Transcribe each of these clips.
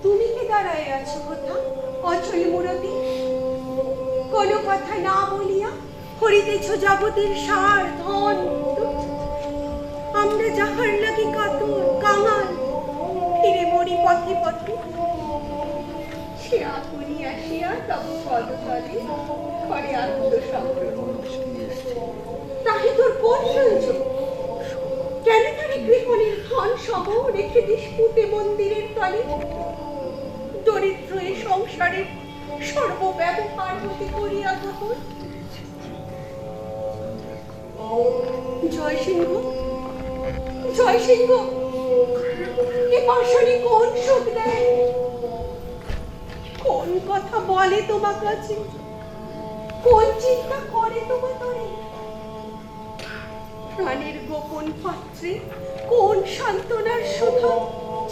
তুমি কি দাঁড়ায় আছো কোথা অচল মুরতি? কোনো কথা না বলিয়া হরিতেছ জগতের সার ধন। আমরা যাহার লাগি কাতর কাঙাল ফিরে মরি পথে পথে, সে আপনি আসিয়া তব পদতলে করে আত্মসমর্পণ। তাহে তোর কোন সংযোগ? কেন তারে গৃহণের ধন সহ রেখে দিস পুঁতে মন্দিরের তলে? দরিদ্র এ সংসারের সর্বব্যবহার হতে করিয়া গ্রহণ। জয় সিংহ, জয় সিংহ, এ পাশানি কোন সুখ দেয়? কোন কথা বলে তোমার কাছে? কোন চিন্তা করে তোমার তরে? প্রাণের গোপন পাত্রে কোন সান্ত্বনার সুধা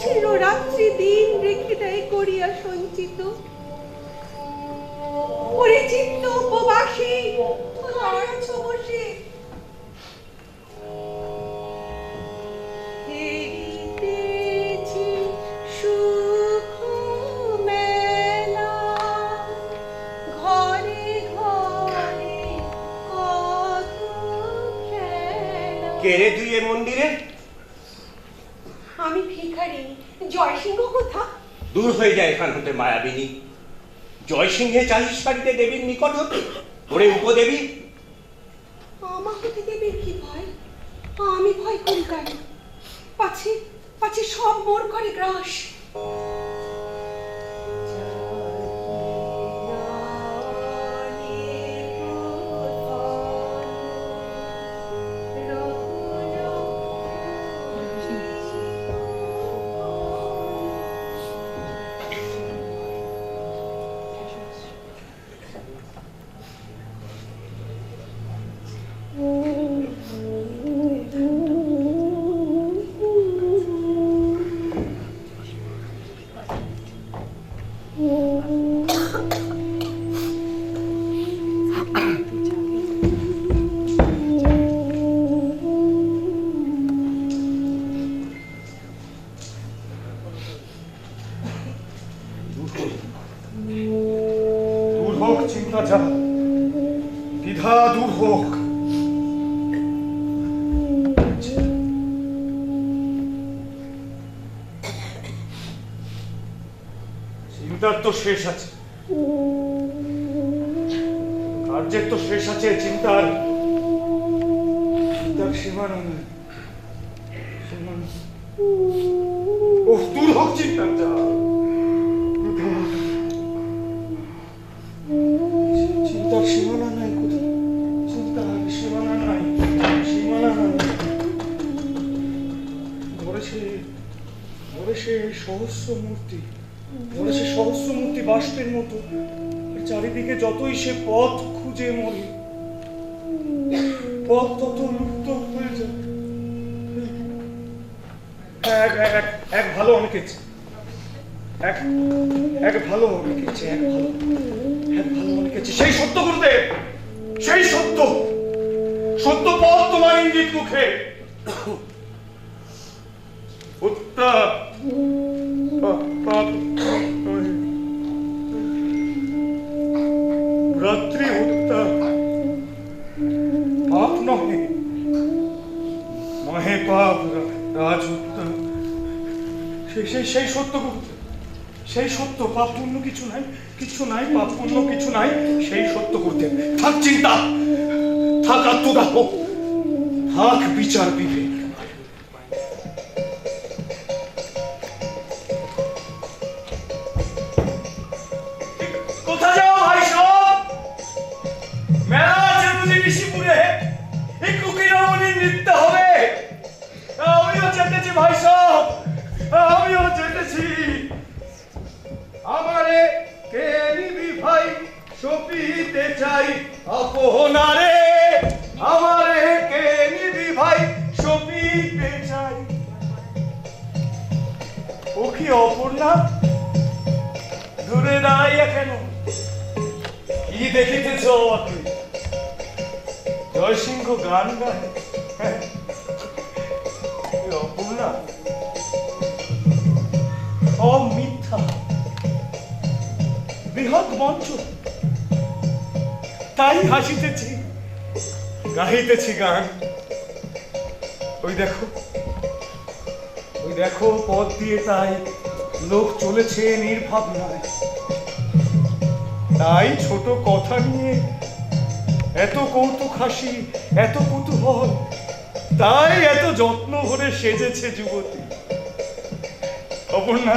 চিররাত্রি দিন রেখে দেয় করিয়া সঞ্চিত? ওরে চিত্ত উপবাসী আছ বসে, সুখ মেলা ঘরে ঘরে কত খেলা। কে রে তুই এ মন্দিরে? আমি ভিখারি। জয় সিংহ কোথা? দূর হয়ে যায় এখান হতে মায়াবিনী। জয় সিংহে 40 সারিতে দেবীর নিকট হতে ওরে উপদেবী। আমার হতে দেবীর কি ভয়? আমি ভয় করি কেন? পাছে পাছে সব মোর করে গ্রাস। চিন্তার তো শেষ আছে, কার্যের তো শেষ আছে, চিন্তার সীমানা নেই। ও দূর হোক চিন্তার যা, চিন্তার সীমানা নাই, কোথাও চিন্তার সীমানা নাই, সীমানা নাই। ধরে সে সহস্র মূর্তি, ধরে সে সহস্র মূর্তি বাষ্পের মতো, চারিদিকে যতই সে পথ খুঁজে মরে, পথ তত লুপ্ত হয়ে যায়। এক ভালো অনেকেছে, এক ভালো অনেকেছে, এক ভালো অনেকেছে। সেই সত্য গুরুদেব, সেই সত্য পথ তোমার ইঙ্গিত মুখে। উত্তাপ রাত্রি, উত্তাপ পাপ নহে, মহে পাপ রাজ উত্তাপ। সেই সত্য গুরুদেব, সেই সত্য। পাপ পুণ্য কিছু নাই, কিছু নাই, পাপ পুণ্য কিছু নাই, সেই সত্য গুরুদেব। থাক চিন্তা, থাক আত্মদাহ, থাক বিচার বিবেক, ভাই সব, আমিও যেতেছি। আমারে কে নিবি ভাই, সপিতে চাই আপনারে। আমারে কে নিবি ভাই, সপিতে চাই। ও কি অপূর্ণা, দূরে দাঁড়াইয়া কেন? কি দেখিতেছ আপনি? জয়সিংহ গান গায়? অপূর্ণা, সব মিথ্যা, বৃহৎ মঞ্চ, তাই হাসিতেছি, গাহিতেছি গান। ওই দেখো, ওই দেখো পথ দিয়ে তাই লোক চলেছে নির্ভাবনায়। তাই ছোট কথা নিয়ে এত কৌতুক হাসি, এত কুতূহল, তাই এত যত্ন ভরে সেজেছে যুবতী। অপর্ণা,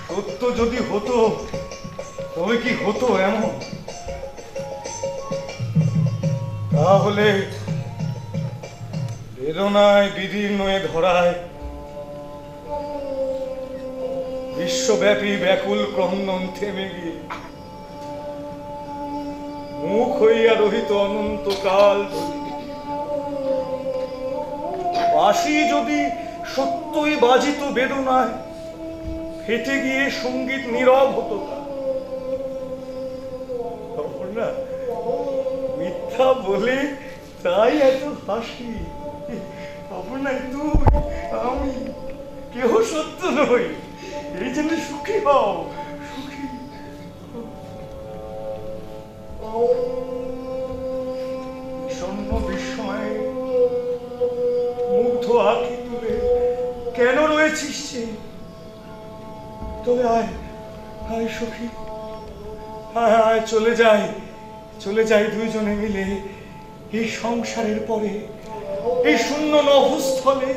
সত্য যদি হতো তবে কি হতো এমন? তাহলে বেদনায় বিদীর্ণ এ ধরায় বিশ্বব্যাপী ব্যাকুল ক্রন্দন থেমে গিয়ে মুখ হইয়া রহিত অনন্তকাল ধরে। বাঁশি যদি সত্যই বাজিত বেদনায়, ফেটে গিয়ে সঙ্গীত নীরব হতো। না, মিথ্যা বলে তাই এত হাসি। অপর্ণা, তুই আমি কেহ সত্য নই, এই জন্য সুখী হও, সুখী। বিষণ্ণ বিস্ময়ে মুগ্ধ আঁখি তুলে কেন রয়েছিস সে? তবে আয়, আয় সখী, আয় আয়, চলে যাই, চলে যাই দুইজনে মিলে এই সংসারের পরে, এই শূন্য নভস্থলে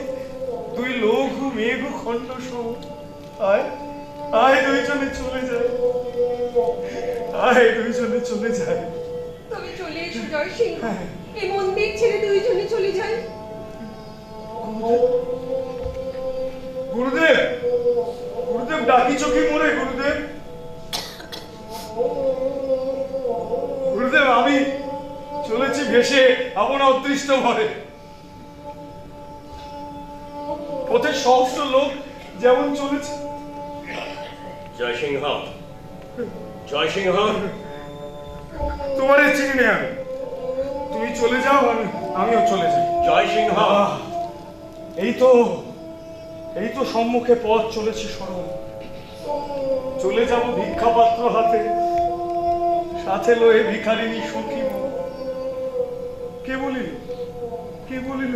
দুই লঘু মেঘু খণ্ড সম। আয় আয়, দুইজনে চলে যাই, আয় দুইজনে চলে যাই। তুমি চলে এসো জয়সিংহ, এই মন্দির ছেড়ে দুইজনে চলে যাই। গুরুদেব, গুরুদেব ডাকিছ কি মোরে? গুরুদেব, গুরুদেব, আমি চলেছি ভেসে আপন অদৃষ্ট ভরে। পথে সহস্র লোক যেমন চলেছে। জয়সিংহ, জয়সিংহ, তোমারে চিনি না আমি। তুমি চলে যাও, আমিও চলে যাই। জয়সিংহ, এই তো সম্মুখে পথ চলেছে সরল। চলে যাব ভিক্ষাপাত্র হাতে, সাথে লয়ে ভিখারিনী সখী। কে বলিল, কে বলিল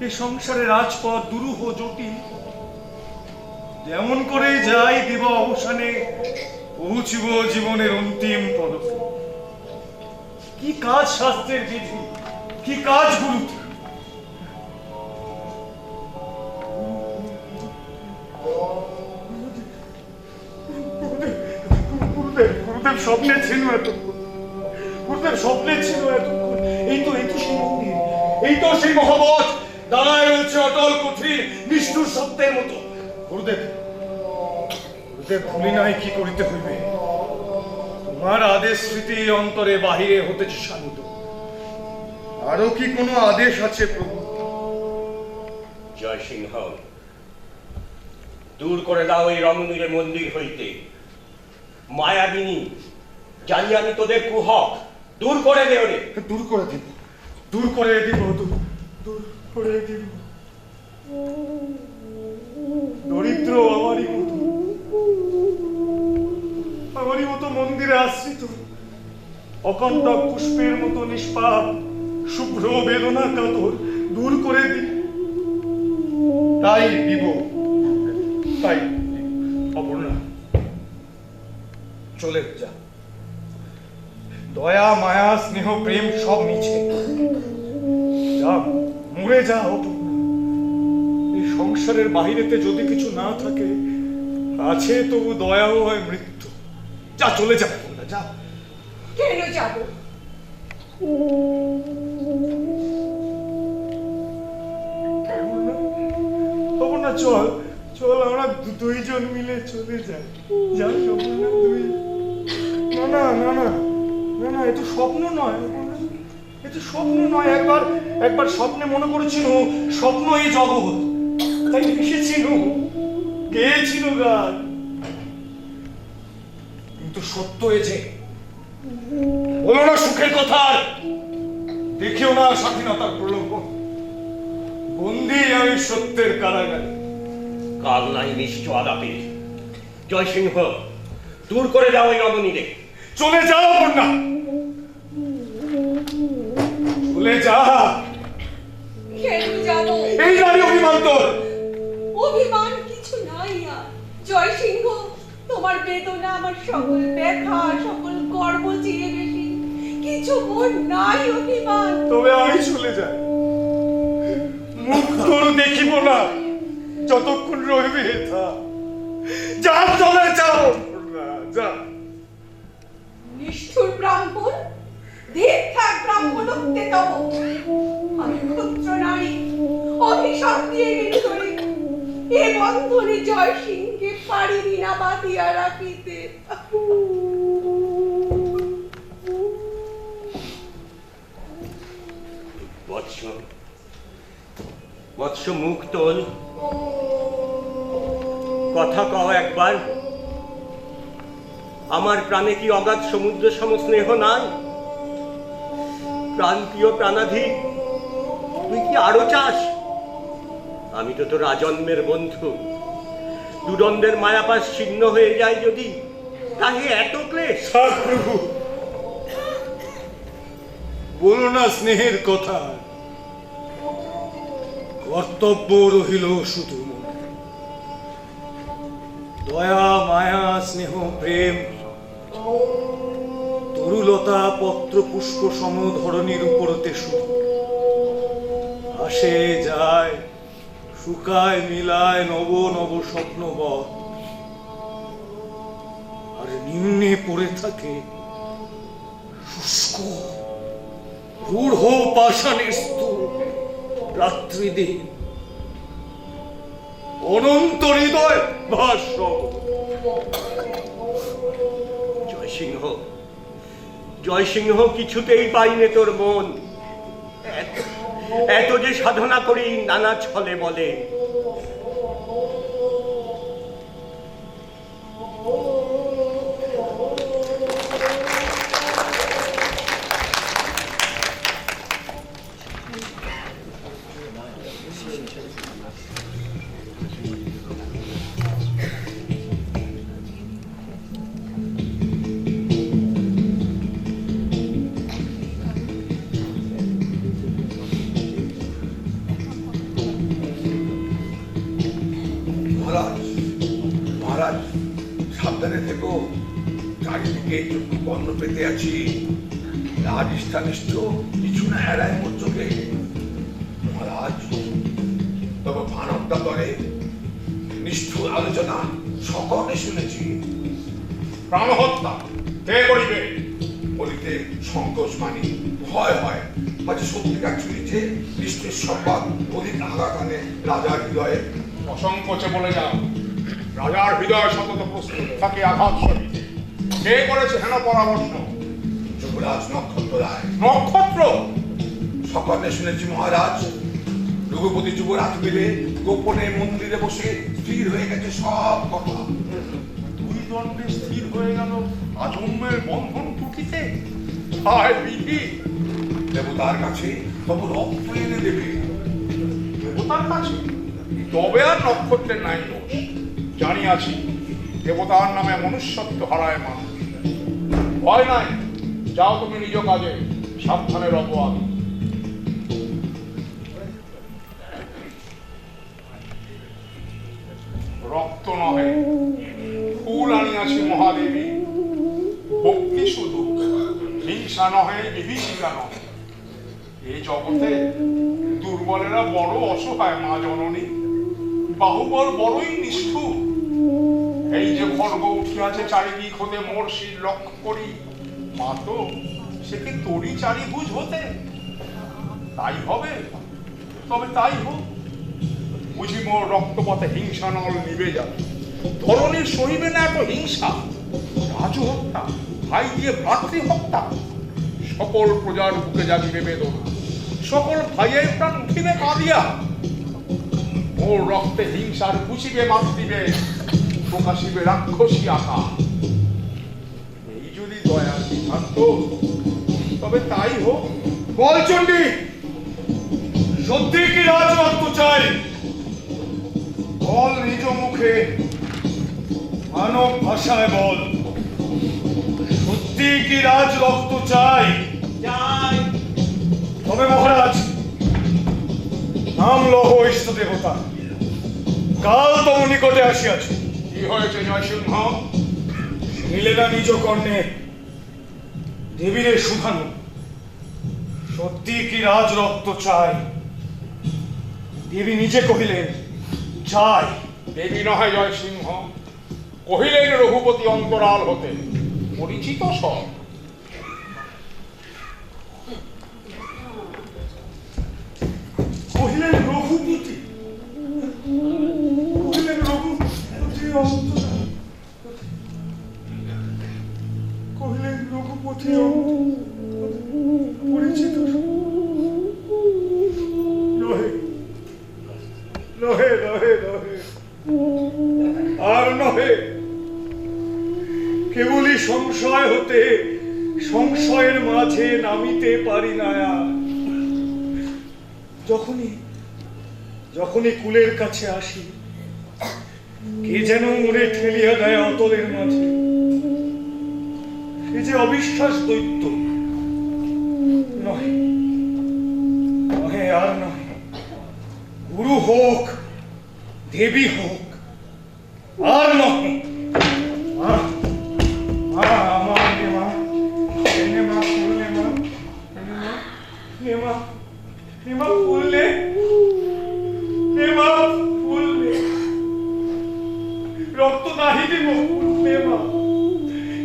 এই সংসারের রাজপথ দুরূহ জটিল? যেমন করে যাই দিব অবসানে, পৌঁছিব জীবনের অন্তিম পদকে। কি কাজ শাস্ত্রের বিধি, কি কাজ গুরু? গুরুদেব স্বপ্নে ছিল এতক্ষণ, গুরুদেব স্বপ্নে ছিল এতক্ষণ। এই তো সেই মন্দির, এই তো সেই মহাবত দাঁড়ায় রয়েছে অটল কঠিন নিষ্ঠুর সত্যের মতো। গুরুদেব, গুরুদেব, ভুলি নাই কি করিতে হইবে। তোমার আদেশ স্মৃতি অন্তরে বাহিরে হতেছে শান্ত। আরো কি কোনো আদেশ আছে প্রভু? জয়সিংহ, দূর করে দাও এই রমণীর মন্দির হইতে মায়াবিনী। জানি আমি তোদের কুহক, দূর করে দে ওরে। দূর করে দিব, দূর করে দিব, দূর করে দিব। দরিদ্র আমারই মতো মন্দিরে আশ্রিত, অকণ্টক পুষ্পের মতো নিষ্পাপ, শুভ্র বেদনা কাতর, দূর করে দিব। তাই দিব, তাই। অপর্ণা, চলে যা। দয়া মায়া স্নেহ প্রেম সব মিছে, যা মরে যা। অপর্ণা, এই সংসারের বাহিরেতে যদি কিছু না থাকে, আছে তবু দয়াও হয় মৃত্যু। যা, চলে যা অপর্ণা, যা। কেন যাব? না, চল চল আমরা দুইজন মিলে চলে যাই। যা স্বপ্ননা তুই। না না না না না না, এ তো স্বপ্ন নয়, এ তো স্বপ্ন নয়। একবার স্বপ্নে মনে করেছিল স্বপ্ন এই জগৎ, তাই এসেছিল, গেয়েছিল গান। কিন্তু সত্য এছে, বলো না সুখের কথা, দেখিও না স্বাধীনতার প্রলোভন। বন্দী আমি সত্যের কারাগারে। কাল নাই নিশ্চয় আলাপে। জয়সিংহ, দূর করে যাও এই রমণীরে। চলে যাও না, চলে যা। কেন যাব? এই নারী অভিমান তোর। অভিমান কিছু নাই আর। জয় সিংহ, তোমার বেদনা আমার সকল ব্যথা, সকল গর্ব চেয়ে বেশি। কিছু মোর নাই অভিমান। তবে আমি চলে যাই, মুখ তোর দেখিব না যতক্ষণ রইবে তা। যা, চলে যাও যা। নিষ্ঠুর ব্রাহ্মণ, ধীর থাক ব্রাহ্মণত্বে তব। আমি ক্ষুদ্র নারী, অভিশাপ দিয়ে ঋণী করি। এ বন্ধনে জয় সিংহকে পারিনি না বাঁধিয়া রাখিতে। বৎস, বৎস মুখ তোল, কথা কও একবার। আমার প্রাণে কি অগাধ সমুদ্র সম স্নেহ নাই? প্রান্তীয় প্রাণাধি, তুই কি আরো চাস? আমি তো তোর আজন্মের বন্ধু। দুদণ্ডের মায়াপাশ ছিন্ন হয়ে যায় যদি, তাহে এত ক্লেশ? প্রভু, বলো না স্নেহের কথা। কর্তব্য রহিল শুধু মনে। দয়া মায়া স্নেহ প্রেম তরুলতা পত্র পুষ্প সম ধরণীর উপরতে শুধু আসে যায়, শুকায় মিলায় নব নব স্বপ্নবৎ। আর নিম্নে পড়ে থাকে শুষ্ক রূঢ় পাষাণের স্তূপ। রাত্রি দিন অনন্ত হৃদয় ভাষ্য। জয়সিংহ, জয়সিংহ, কিছুতেই পাইনে তোর মন। এত যে সাধনা করি নানা ছলে বলে। মহারাজ, সাবধানে থেকো। চারিদিকে চক্ষু বন্ধ পেতে আছি। রাজ ইষ্ঠানিষ্ঠ কিছু না এড়ায় মোর চোখে। মহারাজ, তবে মানবতা করে নিষ্ঠুর আলোচনা সকলে শুনেছি। প্রাণহত্যা কে করিবে বলিতে সংকোচ মানি, ভয় হয়। মাঝে সত্যিকার চুরিছে নিষ্ঠুর সংবাদ অধিক আঘাত আনে রাজার হৃদয়ে। অসংকোচে বলে যাও, রাজার হৃদয় সতত প্রস্তুত থাকে আঘাত সহিতে। কে করেছে হেন পরামর্শ? যুবরাজ নক্ষত্র রায়। নক্ষত্র? সকলে শুনেছি মহারাজ। রঘুপতি যুবরাজ মিলে গোপনে মন্দিরে বসে স্থির হয়ে গেছে সব কথা। দুই দণ্ডে স্থির হয়ে গেল আজন্মের বন্ধন টুটিতে। হায় বিধি! দেবতার কাছে তবু রক্ত এনে দেবে। দেবতার কাছে? তবে আর নক্ষত্রের নাই দোষ। জানিয়াছি দেবতার নামে মনুষ্যত্ব হারায় মানুষ। ভয় নাই, যাও তুমি নিজ কাজে, সাবধানে রব আমি। রক্ত নহে ফুল আনিয়াছি মহাদেবী। ভক্তি শুধু, হিংসা নহে, বিভীষিকা নহে। এই জগতে দুর্বলেরা বড় অসহায় মা জননী। বাহুবল বড়ই নিষ্ঠুর। এই যে খড়গ উঠিয়াছে চারিদিক হতে মোর শির লক্ষ্য করি। মা তো সে কি তোরই চারিভুজ হতে? তাই হবে, তবে তাই হোক। বুঝি মোর রক্তপাতে হিংসা নল নিবে যাবে। ধরনীর সহিবে না এত হিংসা, রাজু হত্যা, ভাই দিয়ে ভ্রাতৃ হত্যা। সকল প্রজার বুকে জাগিবে বেদনা, সকল ভাইয়ের প্রাণ উঠিবে কাঁদিয়া। মোর রক্তে হিংসার পুষিবে মাতৃবে, প্রকাশিবে রাক্ষসী আকা। এই যদি দয়ার সিদ্ধান্ত, তবে তাই হোক। বল চণ্ডী, সত্যি কি রাজ রক্ত চাই? বল নিজ মুখে, মানব ভাষায় বল, সত্যি কি রাজ রক্ত চাই? যাই তবে মহারাজ, নাম লহ ইষ্ট দেবতা, কাল তম নিকটে আসিয়াছে। কি হয়েছে জয়সিংহ? নিলে না নিজ কর্ণে দেবীরে শুধানো, সত্যি কি রাজ রক্ত চাই? দেবী নিজে কহিলেন চাই। দেবী নহে জয়সিংহ, কহিলেন রঘুপতি অন্তরাল হতে, পরিচিত সব। কহিলেন রঘুপতি, কহিলেন রঘুপতি অন্তরাল, কহিলেন রঘুপতি পরিচিত নহে, নহে, নহে, নহে, আর নহে। কেবলই সংশয় হতে সংশয়ের মাঝে নামিতে পারি না আর। যখনই যখনই কুলের কাছে আসি, কে যেন মনে ঠেলিয়া দেয় অতলের মাঝে। সে যে অবিশ্বাস দৈত্য, নহে, নহে, আর নহে। গুরু হোক, দেবী হোক, আর নহে। আমার নেমা, নেমা, ফুল নেমা, নেমা, নেমা ফুললে, নেমা ফুললে, রক্ত নাহি দিব নেমা,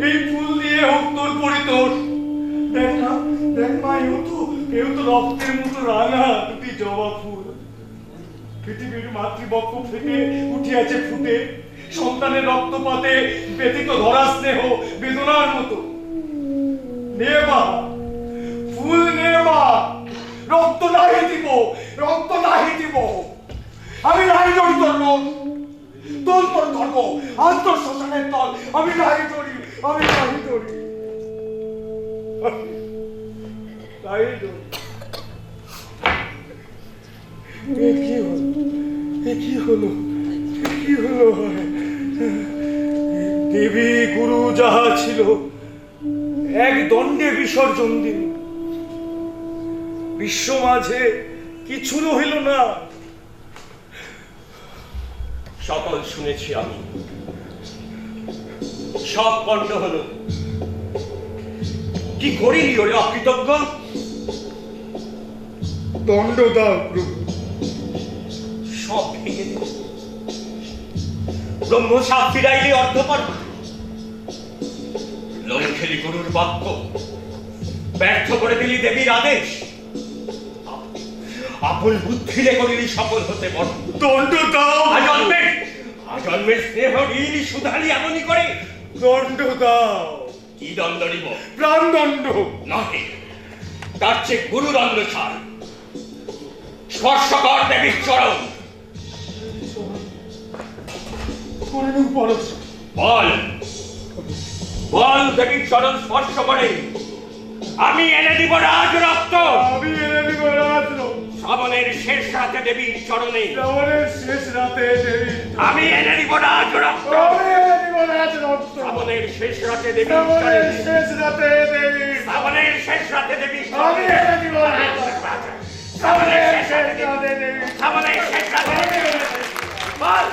এই ফুল দিয়ে হোক তোর পরিতোষ। দেখ না, দেখ মা, এও তো রক্তের মতো রাঙা দুটি জবা ফুল। পৃথিবীর মাতৃবক্ষ থেকে উঠিয়াছে ফুটে, সন্তানের রক্তপাতে ব্যথিত ধরা স্নেহ বেদনার মতো। নে মা, ফুল নে মা, রক্ত নাহি দিব, রক্ত নাহি দিব। আমি নাহি ধরি তোর লোক, তোর তোর ধর্ম, আজ তোর শ্মশানের তল। আমি নাহি ধরি, আমি নাহি ধরি, নাহি ধরি। এ কি হলো, এ কি হলো, এ কি হলো? দেবী গুরু যাহা ছিল এক দণ্ডে বিসর্জন দিল। বিশ্ব মাঝে কিছু রহিল না। সকল শুনেছি আমি, সব পণ্ড হলো। কি করিলি ওরে অকৃতজ্ঞ? দণ্ড দাও প্রভু। সব ভেঙে দিল। ব্রহ্ম সাপ ফিরাইলি অর্ধপর, লঙ্ঘেলি গুরুর বাক্য, ব্যর্থ করে দিলি দেবীর আদেশ। আপন বুদ্ধিরে করিলি সফল হতে বড়। দণ্ড দাও, আজন্মের স্নেহ ঋণ সুধালি এমনই করে। দণ্ড দাও। কি দণ্ড নিব? প্রাণদণ্ড নহে, তার চেয়ে গুরুদণ্ড ছাড়। স্পর্শ কর দেবীর চরণ। বল, বল দেবীর চরণ স্পর্শ করে আমি এনে দিব রাজ রক্ত। আমি এনে দিব রাজ রক্ত। শ্রাবণের শেষ রাতে দেবীর চরণে, শ্রাবণের শেষ রাতে দেবীর, আমি এনে দিব রাজ রক্ত। আমি এনে দিব রাজ রক্ত। শ্রাবণের শেষ রাতে দেবীর শ্রাবণের চরণে, শেষ রাতে দেবীর, শ্রাবণের শেষ রাতে দেবীর আমি চরণে, এনে দিব রাজ রক্ত। শ্রাবণের শেষ রাতে দেবীর, শ্রাবণের শেষ রাতে দেবীর। বল।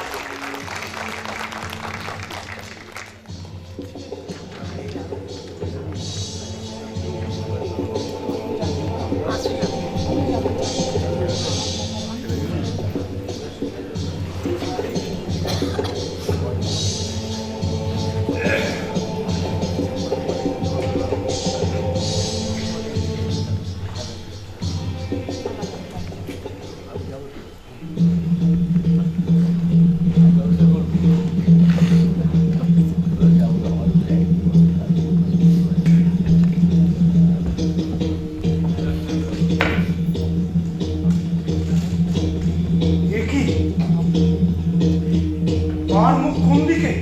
মার মুখ কোন দিকে?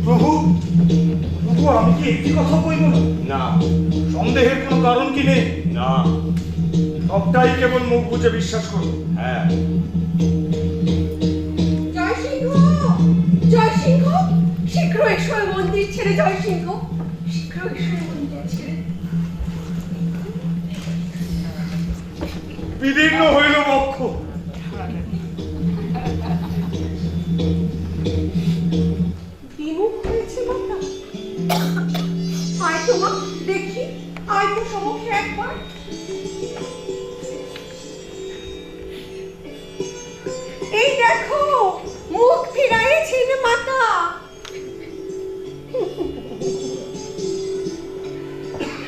প্রভু, প্রভু, আমি কি একটি কথা কইব না? না, সন্দেহের কোনো কারণ কি নেই? না, সবটাই কেবল মুখ বুঝে বিশ্বাস করো। হ্যাঁ। জয়সিংহ, জয়সিংহ, শীঘ্র এসো এই মন্দির ছেড়ে। জয়সিংহ, শীঘ্র এসো এই মন্দির ছেড়ে। বিদীর্ণ হইল বক্ষ, বিমুখ হয়েছে মাতা। আয় তোমা দেখি, আয় তো সমক্ষে একবার। এই দেখো, মুখ ফিরাইছেন মাতা।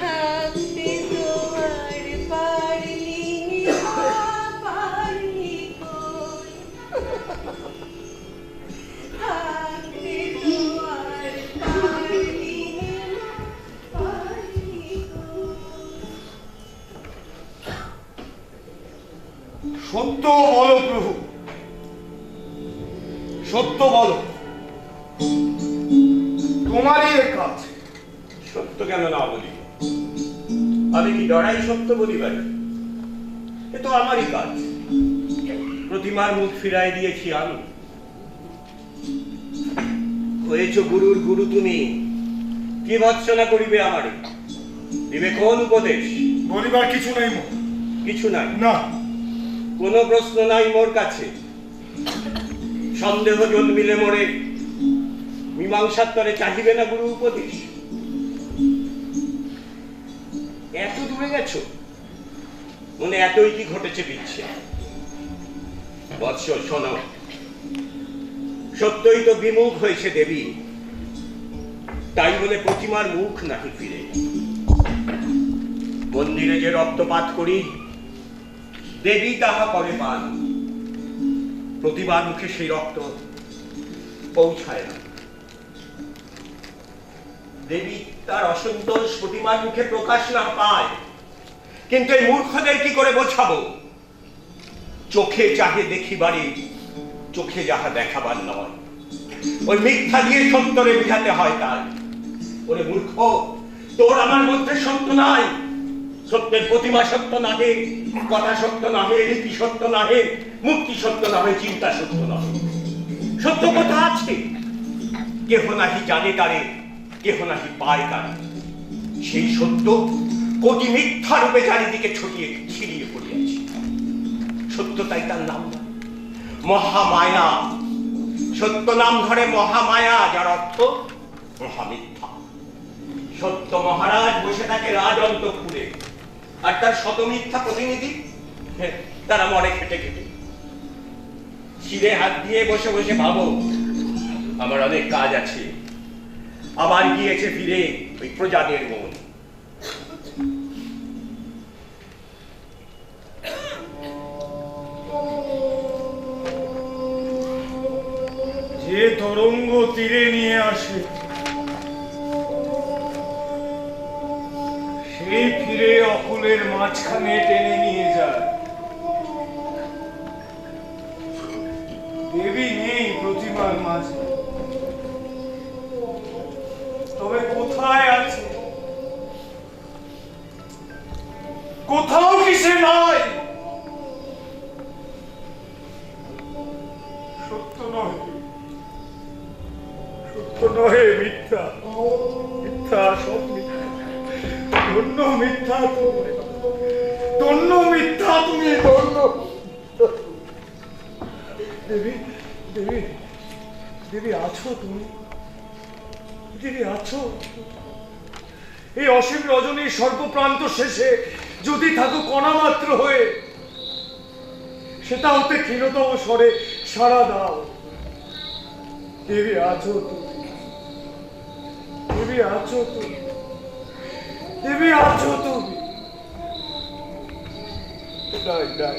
থাকতে তোমার পারলি না, পারলি কই। থাকতে তোমার পারলি না, পারলি কই। সত্য বলো প্রভু, সত্য বলো, তোমারই এ কাজ। সত্য কেন না বলি? আমি কি ডরাই সত্য বলিবার? এ তো আমারই কাজ। প্রতিমার মুখ ফিরাই দিয়েছি আমি। হয়েছ গুরুর গুরু তুমি, কি ভৎসনা করিবে আমারে? দিবে কোন উপদেশ? বলিবার কিছু নেই মোর। কিছু নাই, না, কোনো প্রশ্ন নাই মোর কাছে। সন্দেহ জন্মিলে মোরে মীমাংসার তরে চাহিবে না গুরু উপদেশ? এত দূরে গেছো, মনে এতই কি ঘটেছে পিচ্ছে? বৎস শোনো, সত্যই তো বিমুখ হয়েছে দেবী, তাই বলে প্রতিমার মুখ নাকি ফিরে? মন্দিরে যে রক্তপাত করি, দেবী তাহা করে পান। প্রতিমার মুখে সেই রক্ত পৌঁছায় না। দেবী তার অসন্তোষ প্রতিমার মুখে প্রকাশ না পায়, কিন্তু এই মূর্খদের কি করে বোঝাবো? চোখে চাহে দেখিবারে, চোখে যাহা দেখাবার নয়। ওই মিথ্যা দিয়ে সত্যরে বুঝাতে হয় তাই। ওরে মূর্খ, তোর আমার মধ্যে সত্য নাই। সত্যের প্রতিমা সত্য নাহে, কথা সত্য নাহে, রীতি সত্য নাহে, মুক্তি সত্য নাহে, চিন্তা সত্য নহে। সত্য কথা আছে, কেহ নাহি জানে তারে, কেহ নাহি পায় কারে। সেই সত্য কোটি মিথ্যা রূপে চারিদিকে ছিড়িয়ে পড়িয়াছে। সত্য তাই তার নাম না, মহামায়া। সত্য নাম ধরে মহামায়া, যার অর্থ মহামিথ্যা। সত্য মহারাজ বসে থাকে রাজ অন্তঃপুরে, আর তার শত মিথ্যা প্রতিনিধি তারা মরে খেটে খেটে। শিরে হাত দিয়ে বসে বসে ভাবো, আমার অনেক কাজ আছে। আবার গিয়েছে ফিরে ওই প্রজাদের মন। যে তরঙ্গ তীরে নিয়ে আসে, সেই ফিরে অকুলের মাঝখানে টেনে নিয়ে যায়। দেবী নেই প্রতিমার মাঝে, তবে কোথায় আছে? কোথাও কি সে নাই? সত্য নয়, সত্য নহে, মিথ্যা, মিথ্যা, সব মিথ্যা। ধন্য মিথ্যা তুমি, ধন্য মিথ্যা তুমি, ধন্য। দেবী, দেবী, দেবী আছো তুমি? দেবী আছো? এই অসীম রজনীর সর্বপ্রান্ত শেষে যদি থাকো কণা মাত্র হয়ে, সেটা হতে ক্ষীণতম স্বরে সাড়া দাও। দেবী আছো তুমি? দেবী আছো তুমি? দেবী আছো তুমি? নাই, নাই,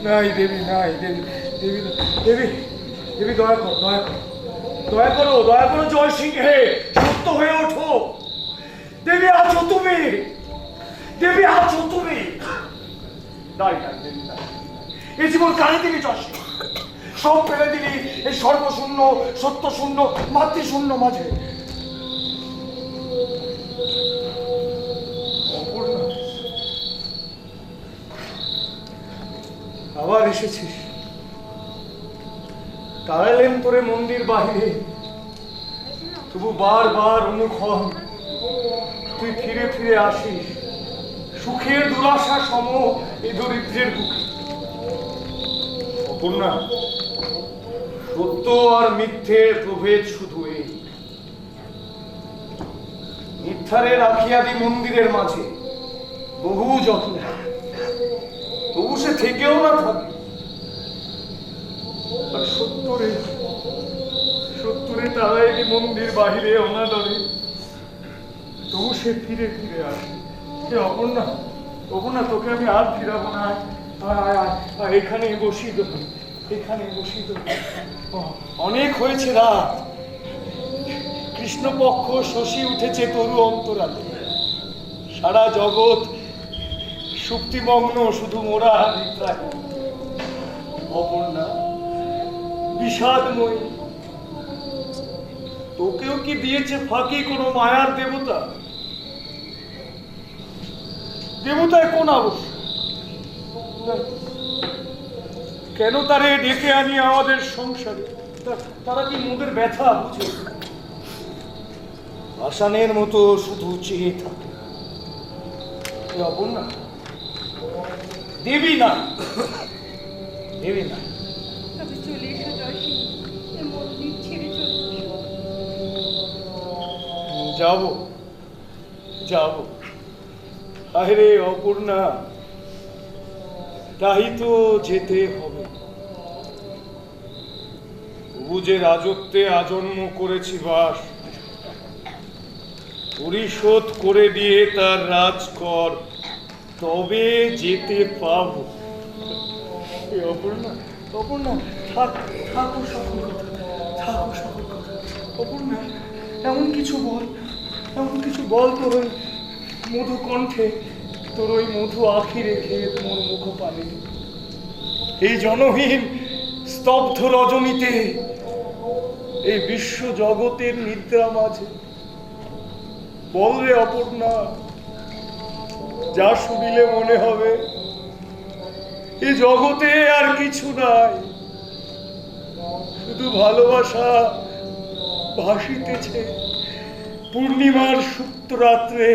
নাই দেবী, নাই দেবী, দেবী, দেবী, দেবী দয়া করো, দয়া করো, দয়া করো, দয়া করো। জয় সিংহে সত্য হয়ে ওঠো। দেবী আছো তুমি? দেবী আছো তুমি? নাই, নাই দেবী, নাই। এই জীবন কানে দেবী জয় সিংহ, সব ফেলে দিলি এই সর্বশূন্য, সত্যশূন্য, মাতৃশূন্য মাঝে। অপূর্ণা, আবার এসেছিস। তাড়ালেন তোরে মন্দির বাহিরে, তবু বারবার অনুক্ষণ তুই ফিরে ফিরে আসিস সুখের দুরাশা সম এই দরিদ্রের বুকে। অপূর্ণা, সত্য আর মিথ্যের প্রভেদ শুধু এই। মিথ্যারে রাখিয়াদি মন্দিরের মাঝে বহু যত্ন, তবু সে থেকেও না থাকে। আর সত্তরে তারাই মন্দির বাহিরে অনাদরে, তবু সে ফিরে ফিরে আসে। অপর্ণা, অপর্ণা, তোকে আমি আর ফিরাবো না। এখানে বসি তো, এখানে বসি তো। অনেক হয়েছে রাত, কৃষ্ণপক্ষ শশী উঠেছে তরু অন্তরালে। সারা জগৎ সুপ্তিমগ্ন, শুধু মোরা নিদ্রায়। অপর্ণা, বিষাদময়ী, তোকেও কি দিয়েছে ফাঁকি কোনো মায়ার দেবতা? দেবতায় কোন অবশ্য? কেন তারে ডেকে আনি আমাদের সংসারে? তারা কি মোদের ব্যথা বুঝে? আসানের মতো শুধু চেয়ে থাকে। অপর্ণা, দেবী না, দেবী না। তবে চলে এসো জয়সিংহ, এ মন্দির ছেড়ে চলে এসো। যাব, যাব। আরে অপূর্ণা, তাই তো যেতে হবে। তবু যে রাজত্বে আজন্ম করেছি বাস, পরিশোধ করে দিয়ে তার রাজকর, তবে যেতে পাব। অপূর্ণা, অপূর্ণা, থাকো সকল কথা, থাকো সকল কথা। অপূর্ণা, এমন কিছু বল, এমন কিছু বল তোর ওই মধু কণ্ঠে, তোর ওই মধু আখি রেখে তোর মুখ পানে। এই জনহীন স্তব্ধ রজনীতে, এই বিশ্ব জগতের নিদ্রা মাঝে বল রে অপর্ণা, যা শুনিলে মনে হবে এই জগতে আর কিছু নাই, শুধু ভালোবাসা ভাসিতেছে পূর্ণিমার সুপ্ত রাত্রে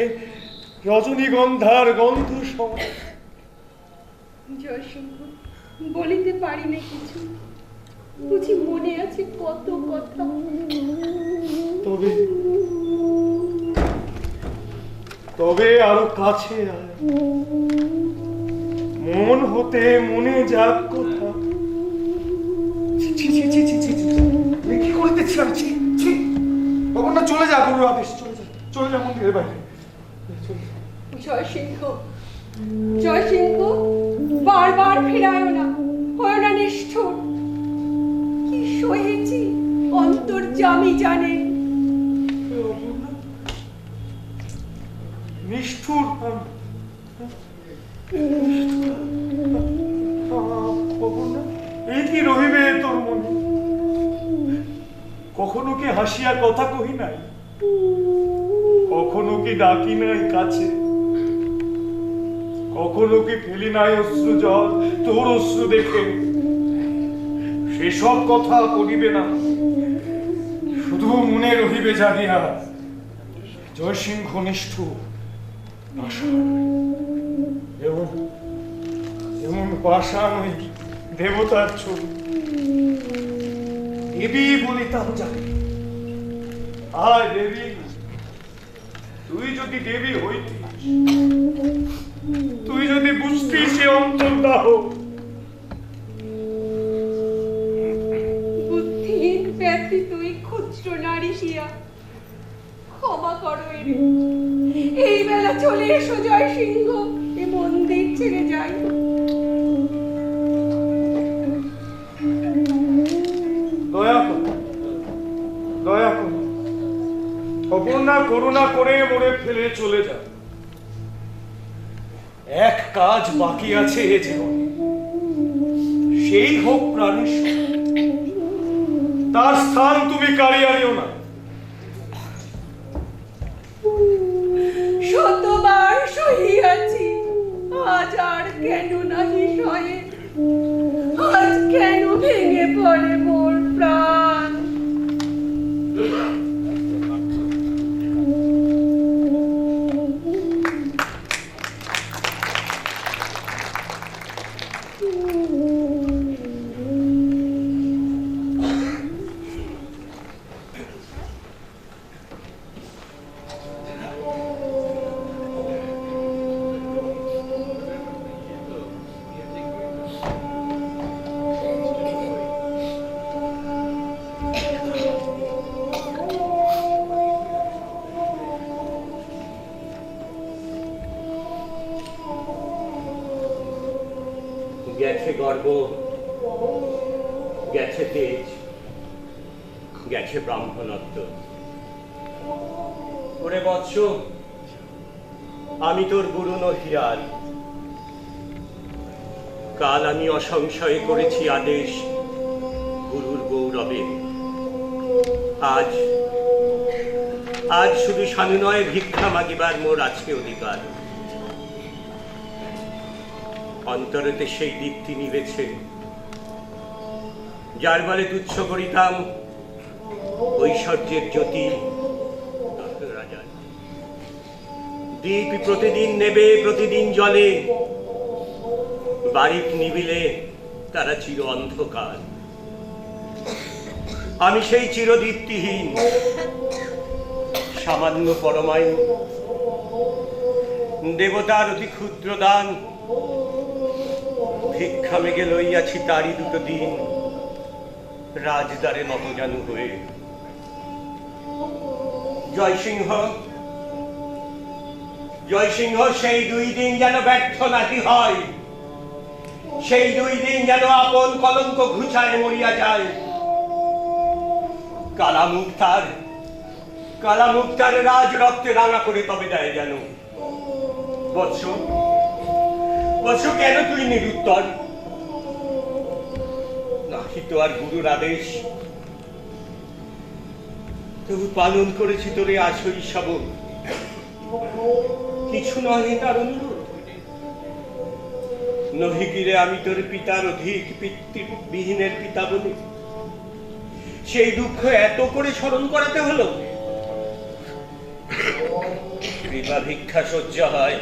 রজনীগন্ধার গন্ধ সম। জয়সিংহ, বলিতে পারি না কিছু, বুঝি মনে আছে কত কথা। তবে তবে আরো কাছে আয়, মন হতে মনে যাক কথা। কি করিতেছি আমি? অপর্ণা, চলে যা, গুরুর আদেশ, চলে যা, চলে যা মন্দিরের বাইরে। জয়সিংহ, জয়সিংহ, বারবার ফিরায় না, হয় না নিষ্ঠুর। কি সহেছি অন্তর্যামী জানে। নিষ্ঠুর? এই কি রহিবে তোর মনে? কখনো কি হাসিয়া কথা কহি নাই? কখনো কি ডাকি নাই কাছে? কখনো কি ফেলি নাই অশ্রু জল তোর অশ্রু দেখে? সেসব কথা করিবে না, শুধু মনে রহিবে জাগিয়া জয়সিংহ নিষ্ঠুর। এমন পাষাণ ওই দেবতার ছবি দেবী বলিতাম যাকে। আয় দেবী, তুই যদি দেবী হইতিস, তুই যদি বুঝতিস সে অন্তর্দাহ। বুদ্ধিহীন ব্যক্তি তুই, ক্ষুদ্র নারী হিয়া, ক্ষমা করো এরে। এই বেলা চলে এসো জয়সিংহ, এ মন্দির ছেড়ে যাই। দয়া কর, দয়া কর অপর্ণা, করুণা করে মরে ফেলে চলে যা। এক কাজ বাকি আছে এ জীবনে, সেই হোক প্রাণেশ্বর, তার স্থান তুমি কাড়িয়ে আনিও না। শতবার সহিয়াছি, আজ আর কেন নাহি সহে, আজ কেন ভেঙে পড়ে মোর প্রাণ। গেছে গর্ব, গেছে তেজ, গেছে ব্রাহ্মণত্ব। ওরে বৎস, আমি তোর গুরু নহিয়ার। কাল আমি অসংশয়ে করেছি আদেশ গুরুর গৌরবে। আজ আজ শুধু সানুনয়ে ভিক্ষা মাগিবার মোর আজকে অধিকার। অন্তরেতে সেই দীপ্তি নিবেছে, যার বলে তুচ্ছ করিতাম ঐশ্বর্যের জ্যোতি। রাজার দীপ প্রতিদিন নেবে, প্রতিদিন জলে, বাড়ির নিবিলে তারা চির অন্ধকার। আমি সেই চিরদীপ্তিহীন সামান্য পরমায়ু, দেবতার অতি ক্ষুদ্র দান। ভিক্ষা মেগে লইয়াছি তারই দুটো দিন, রাজদ্বারে নতজানু হয়ে। জয়সিংহ, জয়সিংহ, সেই 2 দিন যেন ব্যর্থ নাহি হয়, সেই 2 দিন যেন আপন কলঙ্ক ঘুচায় মরিয়া যায়। কালামুক্তার রাজ রক্তে রাঙা করে তবে দেয় যেন। বৎস, বৎস, কেন তুই নিরুত্তর? নাহি তো আর গুরুর আদেশ, তবু পালন করেছি তোরে আশই শবন। কিছু নহে তার অনুরোধ, নহি গিরে আমি তোর পিতার অধিক পিতৃবিহীনের পিতা বলে সেই দুঃখ এত করে স্মরণ করাতে হলো। কৃপা ভিক্ষা সহ্য হয়,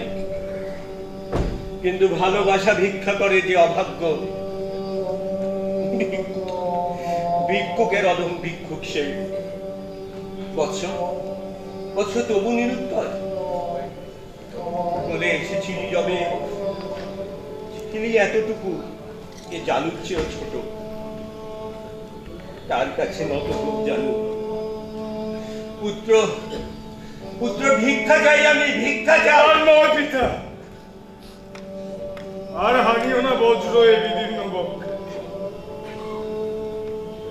কিন্তু ভালোবাসা ভিক্ষা করে যে অভাগ্য। ভিক্ষুকের অধম ভিক্ষুক সেই। বৎস, বৎস, তবু নিরুত্তর। বলে এসেছিলি যবে, ছিলি এতটুকু, এ জানুর চেয়েও ছোট। তার কাছে নত খুব জানু। পুত্র, পুত্র, ভিক্ষা চাই আমি, ভিক্ষা চাই। আর নয় পিতা, আর হানিও না বজ্র এ বিদীর্ণ বক্ষে।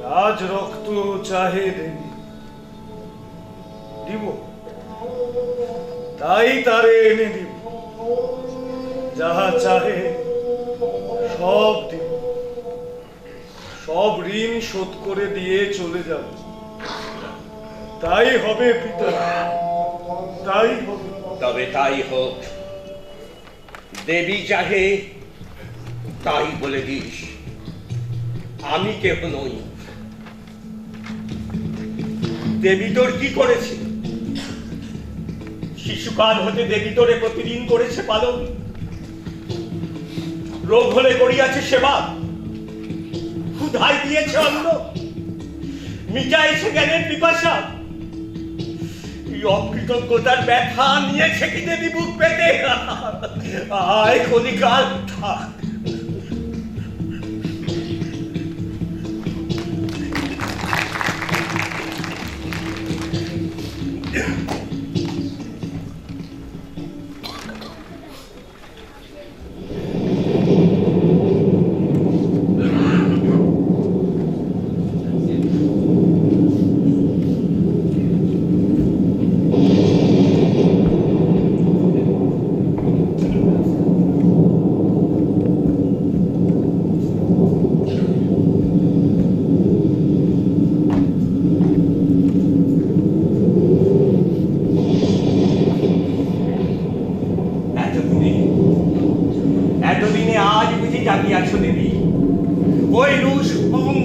রাজ রক্ত চাহে দেবী, দিব, তাই তারে এনে দিব। যাহা চাহে সব দিব, সব ঋণ শোধ করে দিয়ে চলে যাব। তাই হবে পিতা, তাই হবে। তবে তাই হোক। দেবী চাহে তাই বলে দিস, আমি কেহ নই। দেবী তোর কি করেছে? শিশুকাল হতে দেবী তোরে প্রতিদিন করেছে পালন। রোগ হলে করিয়াছে সেবা, ক্ষুধায় দিয়েছে অন্ন, মিটাইছে জ্ঞানের পিপাসা। অকৃতজ্ঞতার ব্যথা নিয়েছে কি দেবী বুক পেতে? আয় কলিকাল থাক।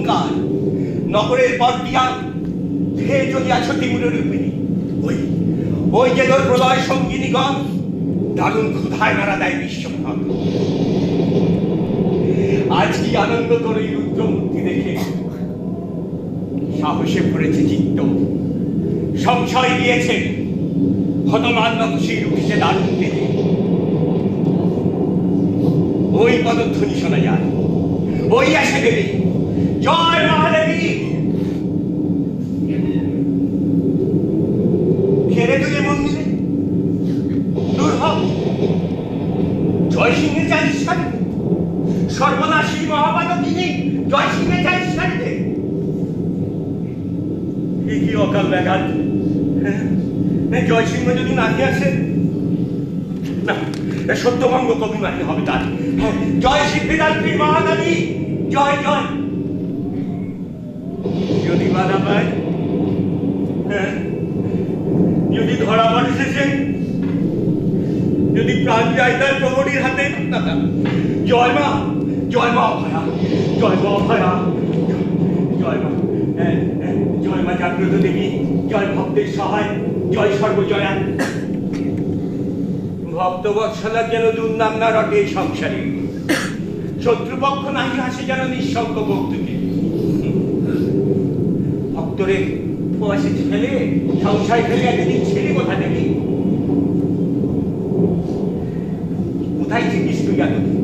অহংকার নগরের পর দিয়া ধেয়ে চলিয়াছ তিমুরের রূপিণী। ওই ওই যে তোর প্রলয় সঙ্গিনীগণ দারুণ ক্ষুধায় মারা দেয় বিশ্বভাগ। আজ কি আনন্দ তোর এই রুদ্রমূর্তি দেখে, সাহসে ভরেছে চিত্ত, সংশয় দিয়েছে হতমান্য খুশির উঠেছে দারুণ থেকে। ওই পদধ্বনি শোনা যায়, ওই আসে দেবী, জয় মহাদেবী। ঘেরে তুলে মন্দিরে দূর হ, জয় সিংহের চালিশ সারিতে, সর্বনাশী মহাপাদ তিনি জয় সিংহের চালিশ সারিতে। কি অকাল ব্যাঘাত! জয় সিংহ যদি নাকি আসে না, সত্যভঙ্গ কবিমানি হবে তার। জয় সিদ্ধিদাত্রী মহাদানী, জয় জয়। যদি বাধা পায়, যদি ধরা পড়ে শেষে, যদি প্রাণ যায় তার প্রহরীর হাতে, জয় মা, জয় মা অভয়া, জয় মা অভয়া, জয় মা, জয় মা জাগ্রত দেবী, জয় ভক্তের সহায়, জয় সর্বজয়া। ভক্তবৎসলা যেন দুর্নাম না রটে এই সংসারে, শত্রুপক্ষ নাহি হাসে যেন নিঃসঙ্গ ভক্তকে। ভক্তরে বয়সে ফেলে সংসার ফেলে একদিন ছেড়ে কোথা দেবী? কোথায় চিকিৎস তুই এতদিন?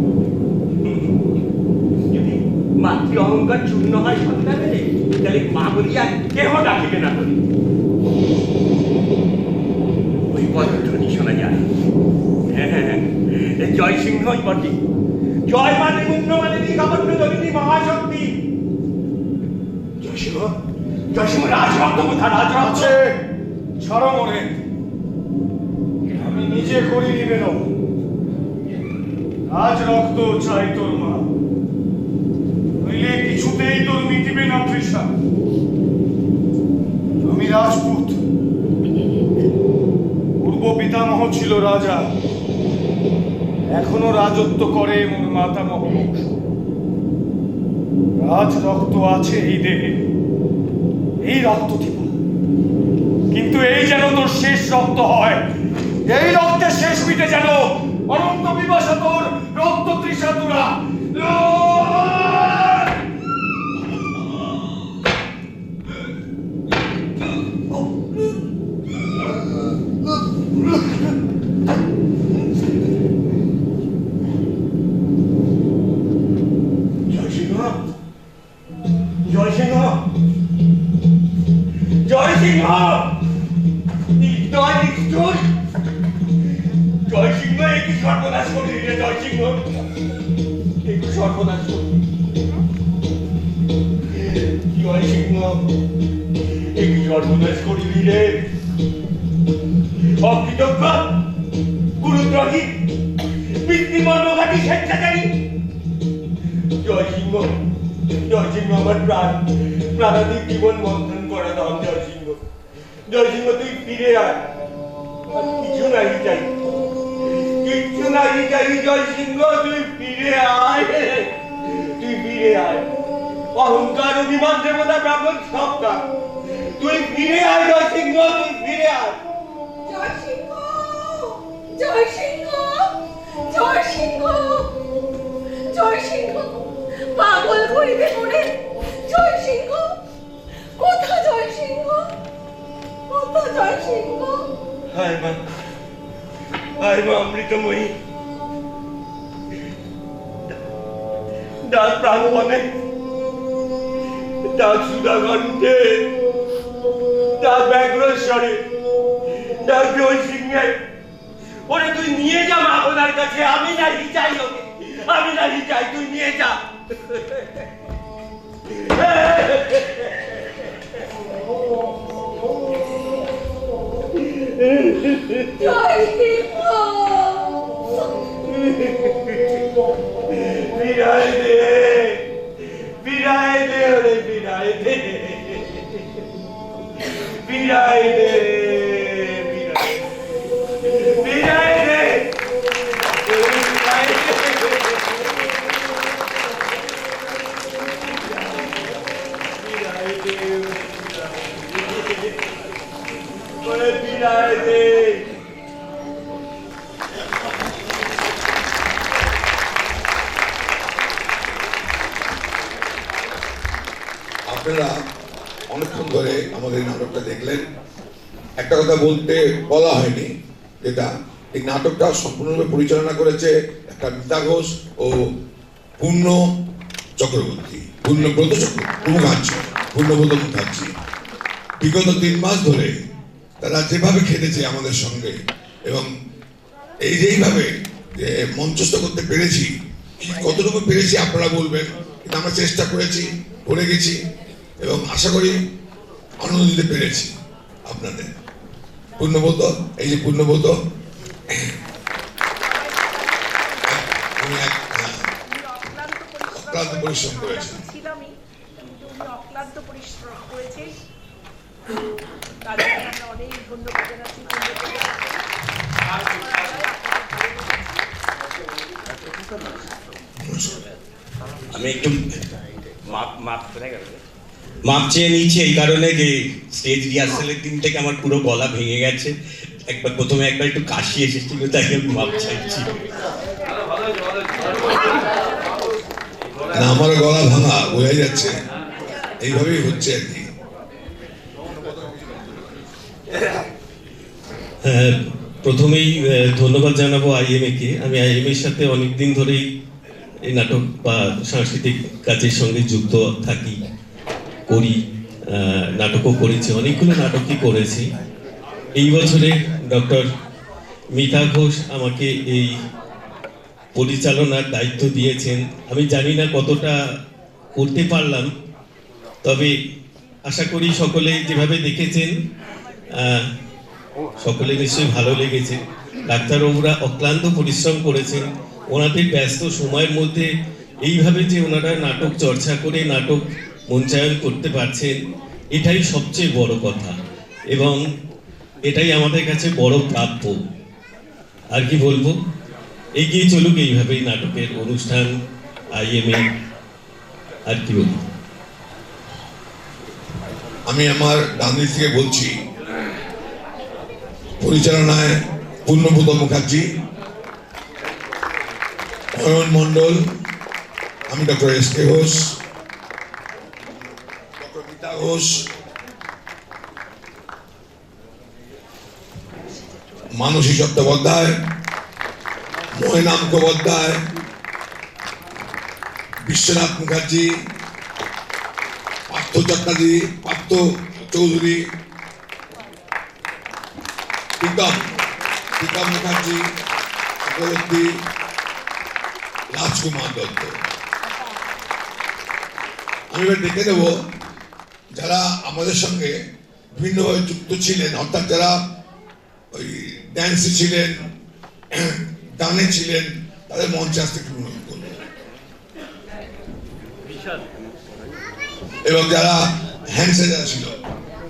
যদি মাতৃ অহংকার চূর্ণ হয় সন্তানে, তাহলে মা বলিয়া কেহ ডাকিবে না করি। ওই পদধ্বনি শোনা যায়, জয় সিংহই বটে, জয় মানে মুন্ড মানে নিকাবন্য ধরিনী মহাশক্তি। জয় সিংহ, জয় সিংহ রাজরক্ত কোথা? রাজরক্ত আছে, ছাড়ো মনে, আমি নিজে করি নিবেদন। আজ রক্ত চাই তোর মা, নইলে কিছুতেই তোর মিটিবে না তৃষা। আমি রাজপুত, পূর্ব পিতামহ ছিল রাজা, এখনো রাজত্ব করে মোর মাতামহ বংশ। রাজ রক্ত আছে এই দেহে, এই রক্ত দিব, কিন্তু এই যেন তোর শেষ রক্ত হয়। এই রক্তের শেষ মিটে যেন অনন্ত বিবাসা তোর রক্ত তৃষা তোরা। জয় সিংহ, জয় সিংহ, জয় সিংহ, জয় নিষ্ঠুর, জয় সিংহ, একটু সর্বনাশ করলি রে জয় সিংহ, একটু সর্বনাশ করলি। জয় সিংহ, একটু সর্বনাশ করলি রে। অকৃতজ্ঞ, গুরুদ্রোহী, পিতৃমর্মঘাতী স্বেচ্ছাচারী। জয় সিংহ, জয় সিংহ, আমার প্রাণ প্রাণাধিক জীবন মন্থন করা দাম। জয় সিংহ, জয় সিংহ, তুই ফিরে আয়, আর কিছু নাই চাই, কিচ্ছু নাই চাই। জয় সিংহ, তুই ফিরে আয়, তুই ফিরে আয়। অহংকার, অভিমান, দেবতা, ব্রাহ্মণ সব কাজ, তুই ফিরে আয়। জয় সিংহ, তুই ফিরে আয়। জয় সিংহ, জয় সিংহ, জয় সিংহ, জয় সিংহ, পাগল করিবে মনে। জয় সিংহ, কোথা জয় সিংহ, কোথা জয় সিংহ? হায় মা, হায় মা অমৃতময়ী, ডাক প্রাণপণে, ডাক সুধাকণ্ঠে, ডাক ব্যাঘ্রস্বরে, ডাক জয় সিংহে। ওরে তুই নিয়ে যা মা ওনার কাছে, আমি নাহি চাই ওকে, আমি নাহি চাই, তুই নিয়ে যা। জয় সিংহ, বিরায় দে, বিরায় দে, ওরে বিরায় দে, বিরায় দে, বিরায় দে, বিরায় দে। ওরে বিদায় দে। আপনারা অনেকক্ষণ ধরে আমাদের এই নাটকটা দেখলেন। একটা কথা বলা হয়নি, যেটা এই নাটকটা সম্পূর্ণরূপে পরিচালনা করেছে একটা মিতা ঘোষ ও পূর্ণ চক্রবর্তী, পূর্ণব্রত মুখার্জি, পূর্ণব্রত মুখার্জি। বিগত 3 মাস ধরে তারা যেভাবে খেটেছে আমাদের সঙ্গে, এবং এইভাবে যে মঞ্চস্থ করতে পেরেছি, কতটুকু পেরেছি আপনারা বলবেন, কিন্তু আমরা চেষ্টা করেছি, করে গেছি, এবং আশা করি আনন্দ দিতে পেরেছি আপনাদের। পূর্ণব্রত, এই যে পূর্ণব্রত, উনি অক্লান্ত পরিশ্রম করেছেন। ছিলামই, কিন্তু উনি অক্লান্ত পরিশ্রম করেছেন, তার জন্য আমরা অনেক ধন্যবাদ জানাচ্ছি। আমি একটু মাপ চেয়ে নিচ্ছি এই কারণে যে স্টেজ রিহার্সালের দিন থেকে আমার পুরো গলা ভেঙে গেছে। প্রথমে একবার একটু কাশি এসেছিল, তাই আমি মাপ চাইছি। না, আমার গলা ভাঙা বোঝা যাচ্ছে, এইভাবেই হচ্ছে আর কি। প্রথমেই ধন্যবাদ জানাবো আইএমএ কে। আমি আইএমএ এর সাথে অনেকদিন ধরেই এই নাটক বা সাংস্কৃতিক কাজের সঙ্গে যুক্ত থাকি, করি, নাটকও করেছি, অনেকগুলো নাটকই করেছি। এই বছরে ডক্টর মিতা ঘোষ আমাকে এই পরিচালনার দায়িত্ব দিয়েছেন। আমি জানি না কতটা করতে পারলাম, তবে আশা করি সকলে যেভাবে দেখেছেন সকলে নিশ্চয়ই ভালো লেগেছে। ডাক্তারবাবুরা অক্লান্ত পরিশ্রম করেছেন, ওনাদের ব্যস্ত সময়ের মধ্যে এইভাবে যে ওনারা নাটক চর্চা করে নাটক মঞ্চায়ন করতে পারছেন, এটাই সবচেয়ে বড় কথা, এবং এটাই আমাদের কাছে বড় প্রাপ্য। আর কি বলবো, এগিয়ে চলুক এইভাবেই নাটকের অনুষ্ঠান, আইএমএ। আর কি বলবো, আমি আমার ডান দিক থেকে বলছি, পরিচালনায় পূর্ণব্রত মুখার্জি, অয়ন মণ্ডল, আমি doctor S K Ghosh, doctor Mita Ghosh, Manasi Chattopadhyay, Moyna Mukhopadhyay, Biswanath Mukherjee, Partha Chowdhury, Tikam Mukherjee, Chakraborty, Rajkumar Dutta. আমি এবার দেখে দেব যারা আমাদের সঙ্গে বিভিন্নভাবে যুক্ত ছিলেন, অর্থাৎ যারা ওই ড্যান্সে ছিলেন, গানে ছিলেন, তাদের মঞ্চে আসতে একটু অনুরোধ করব, এবং যারা হ্যান্ডসে যারা ছিল,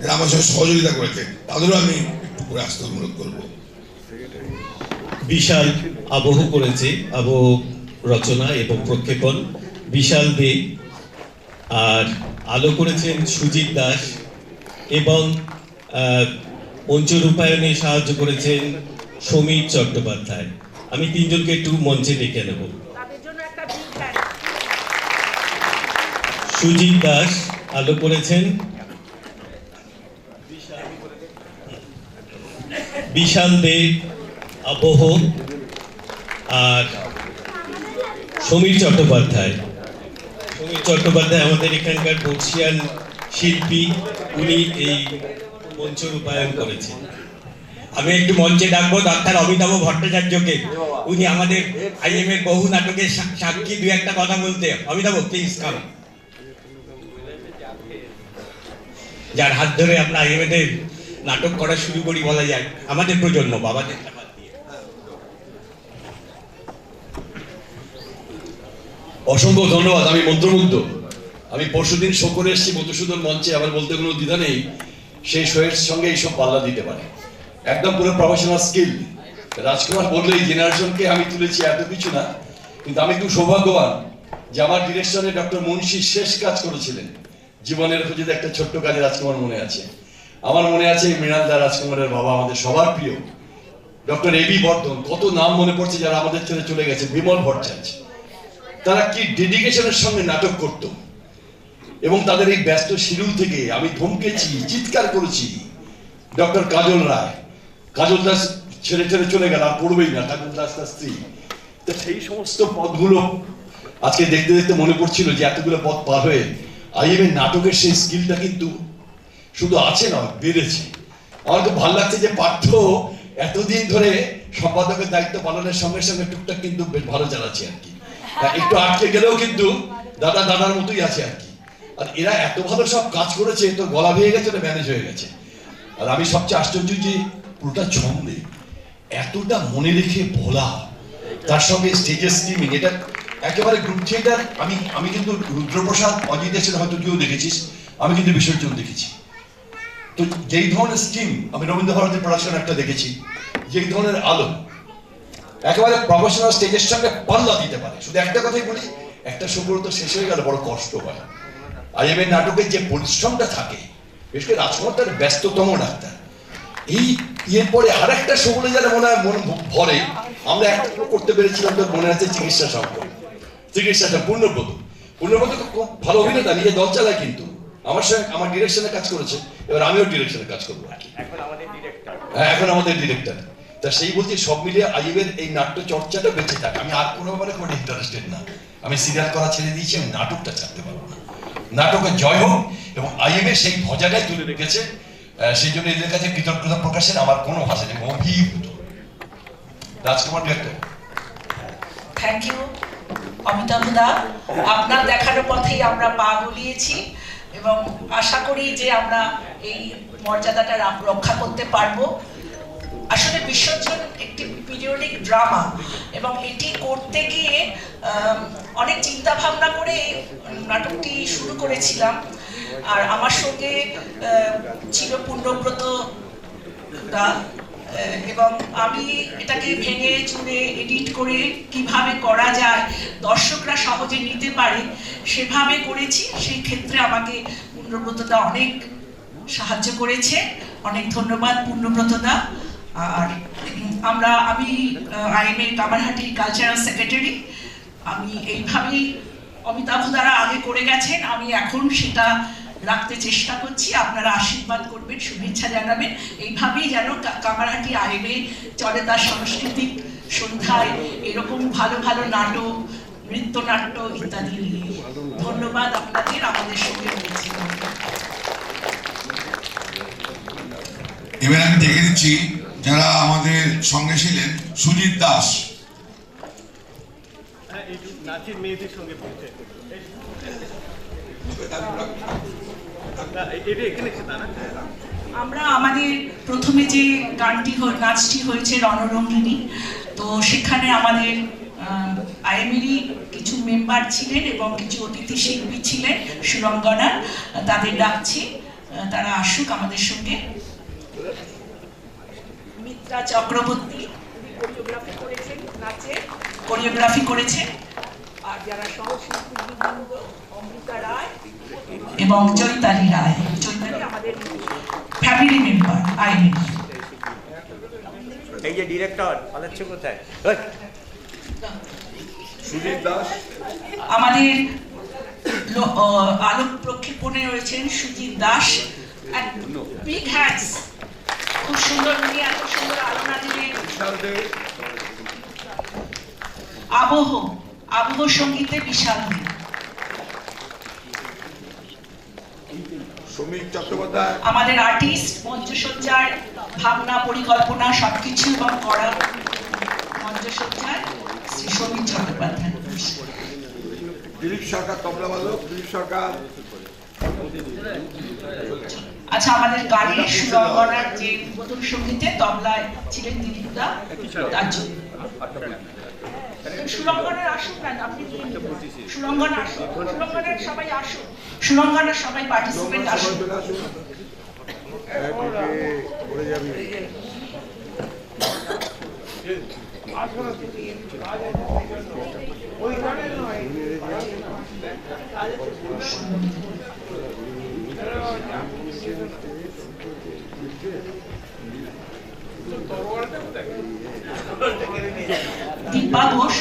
যারা আমার সঙ্গে সহযোগিতা করেছে, তাদেরও আমি একটু করে আসতে অনুরোধ করবো। বিশাল আবহ করেছে, আবহ রচনা এবং প্রক্ষেপণ বিশাল দে, আর আলো করেছেন সুজিত দাস, এবং মঞ্চ রূপায়ণে সাহায্য করেছেন সমীর চট্টোপাধ্যায়। আমি 3 জনকে একটু মঞ্চে ডেকে নেব। তাদের জন্য একটা বিগ হ্যান্ড। সুজিত দাস আলো করেছেন, বিশাল দে আবহ, আর সমীর চট্টোপাধ্যায় আমাদের এখানকার বর্ষিয়ান শিল্পী, উনি এই মঞ্চ রূপায়ণ করেছেন। আমি একটু মঞ্চে ডাকবো ডাক্তার অমিতাভ ভট্টাচার্যকে। উনি আমাদের আইএম এর বহু নাটকের সাক্ষী, 2-1 কথা বলতে। Amitabh, please come. যার হাত ধরে আমরা আইএম এর নাটক করা শুরু করি বলা যায়, আমাদের প্রজন্ম, বাবাদের হাত দিয়ে। অসংখ্য ধন্যবাদ। আমি মন্ত্রমুগ্ধ। আমি পরশুদিন শো করে এসেছি মধুসূদন মঞ্চে, আবার বলতে কোনো দ্বিধা নেই, সেই শোয়ের সঙ্গে এইসব পাল্লা দিতে পারে, একদম পুরো প্রফেশনাল স্কিল। রাজকুমার বললো এই জেনারেশনকে আমি তুলেছি, এত কিছু না, কিন্তু আমি খুব সৌভাগ্যবান যে আমার ডিরেকশনে ডক্টর মুন্সি শেষ কাজ করেছিলেন, জীবনের যদি একটা ছোট্ট কাজে রাজকুমার মনে আছে, আমার মনে আছে মৃণাল দা রাজকুমারের বাবা, আমাদের সবার প্রিয় ডক্টর এবি বর্ধন। কত নাম মনে পড়ছে যারা আমাদের ছেড়ে চলে গেছে, বিমল ভট্টাচার্য। তারা কি ডেডিকেশনের সঙ্গে নাটক করত, এবং তাদের এই ব্যস্ত শিডিউল থেকে আমি ধমকেছি, চিৎকার করেছি। ডক্টর কাজল রায়, কাজল দাস ছেড়ে ছেড়ে চলে গেল, আর পড়বেই না, কাজল দাস তার স্ত্রী। তো সেই সমস্ত পদগুলো আজকে দেখতে দেখতে মনে পড়ছিল যে এতগুলো পদ পার হয়ে আইএমএ নাটকের সেই স্কিলটা কিন্তু শুধু আছে না, বেড়েছে। আমার খুব ভালো লাগছে যে পাঠ্য এতদিন ধরে সম্পাদকের দায়িত্ব পালনের সঙ্গে সঙ্গে টুকটাক কিন্তু বেশ ভালো চালাচ্ছে আর কি। একটু আটকে গেলেও কিন্তু দাদার মতোই আছে আর কি। আর এরা এত ভালো সব কাজ করেছে, তো গলা ভেঙে গেছে, ম্যানেজ হয়ে গেছে। আর আমি সবচেয়ে আশ্চর্য যে পুরোটা ছন্দে এতটা মনে রেখে বলা, তার সঙ্গে স্টেজের স্কিমিং, এটা একেবারে গ্রুপ থিয়েটার। আমি কিন্তু রুদ্রপ্রসাদ, অজিত এসে হয়তো কেউ দেখেছিস, আমি কিন্তু বিসর্জন দেখেছি। তো যেই ধরনের স্কিম, আমি রবীন্দ্র ভারতী প্রোডাকশন একটা দেখেছি, যেই ধরনের আলো একেবারে প্রফেশনাল স্টেজের সঙ্গে পাল্লা দিতে পারে। শুধু একটা কথাই বলি, একটা শো তো শেষ হয়ে গেলে বড় কষ্ট হয়। আইএমএ নাটকের যে পরিশ্রমটা থাকে, বিশেষ করে রাজকুমার তার ব্যস্ততম ডাক্তার, এই ইয়ের পরে আর একটা শো বলে যারা মনে হয় মন ভরে। আমরা একটা করতে পেরেছিলাম, তোর মনে আছে, চিকিৎসা পূর্ণব্রত খুব ভালো অভিনেতা, নিজে দল চালায়, কিন্তু আমার সঙ্গে আমার ডিরেকশনে কাজ করেছে। এবার আমিও ডিরেকশনে কাজ করবো আর কি। হ্যাঁ, এখন আমাদের ডিরেক্টর। তা সেই বলছি, সব মিলিয়ে আইএমের এই নাট্য চর্চাটা বেঁচে থাকে। আমি আর কোনো ব্যাপারে কোনো ইন্টারেস্টেড না। আমি সিরিয়াল করা ছেড়ে দিয়েছি, আমি নাটকটা ছাড়তে পারবো না। নাটকের জয় হোক, এবং আইএমএ সেই ধ্বজাটাই তুলে রেখেছে। সেই জন্য এদের কাছে কৃতজ্ঞতা প্রকাশের আমার কোনো ভাষা নেই। অভিভূত রাজকুমার ডিরেক্টর। থ্যাংক ইউ অমিতাভ দা, আপনার দেখানো পথেই আমরা পা গলিয়েছি, এবং আশা করি যে আমরা এই মর্যাদাটা রক্ষা করতে পারবো। আসলে বিসর্জন একটি পিরিয়ডিক ড্রামা, এবং এটি করতে গিয়ে অনেক চিন্তা ভাবনা করে নাটকটি শুরু করেছিলাম। আর আমার সঙ্গে ছিল পূর্ণব্রত দা, এবং আমি এটাকে ভেঙে চুরে এডিট করে কিভাবে করা যায়, দর্শকরা সহজে নিতে পারে, সেভাবে করেছি। সেই ক্ষেত্রে আমাকে পূর্ণব্রত দা অনেক সাহায্য করেছে, অনেক ধন্যবাদ পূর্ণব্রত দা। আর আমি আইএমএ কামারহাটি কালচারাল সেক্রেটারি। আমি এইভাবেই, অমিতাভ দ্বারা আগে করে গেছেন, আমি এখন সেটা রাখতে চেষ্টা করছি। আপনারা আশীর্বাদ করবেন, শুভেচ্ছা জানাবেন, এইভাবেই যেন কামারহাটি আইএমএ চলে, তার সাংস্কৃতিক সন্ধ্যায় এরকম ভালো ভালো নাটক, নৃত্যনাট্য ইত্যাদি নিয়ে। ধন্যবাদ আপনাদের আমাদের সঙ্গে রয়েছে। এবার আমি দেখে দিচ্ছি যারা আমাদের সঙ্গে ছিলেন। সুজিত দাস, নাচের মেয়েদের সঙ্গে পরিচয় আমরা আমাদের প্রথমে যে নাচটি হয়েছে রণরঙ্গিনী, তো সেখানে আমাদের আইএমএরই কিছু মেম্বার ছিলেন এবং কিছু অতিথি শিল্পী ছিলেন সুরঙ্গনার, তাদের ডাকছি, তারা আসুক আমাদের সঙ্গে। মিত্রা চক্রবর্তী কোরিওগ্রাফি করেছেন, আর যারা সহশিল্পী অমৃতা রায় এবং চৈতালি রায়, চৈতালি আমাদের ফ্যামিলি মেম্বার আইএমএ। এই যে ডিরেক্টর পালাচ্ছে কোথায়? সুজিত দাস, আমাদের আলোক প্রক্ষেপণে রয়েছেন সুজিত দাস। বিগ হ্যান্ডস, খুব সুন্দর, উনি এত সুন্দর আলোনা দিলেন। আবহ সঙ্গীতে বিশাল। শ্রমিক চট্টোপাধ্যায়, আমাদের আর্টিস্ট, মঞ্চসজ্জার ভাবনা পরিকল্পনা সবকিছু এবং করা মঞ্চসজ্জার শ্রী শ্রমিক চট্টোপাধ্যায়। দিলীপ সরকার তবলা বাদক, দিলীপ সরকার। আচ্ছা, আমাদের গানের সুরঙ্গনার যে উদ্বোধন সঙ্গীতে তবলায় ছিলেন দিলীপ দা, তার জন্য সুরঙ্গনার আসুন না, আপনি সুরঙ্গনা আসুন, সুরঙ্গনার সবাই আসুন, সুরঙ্গনার সবাই পার্টিসিপেন্ট আসুন। দীপা ঘোষ,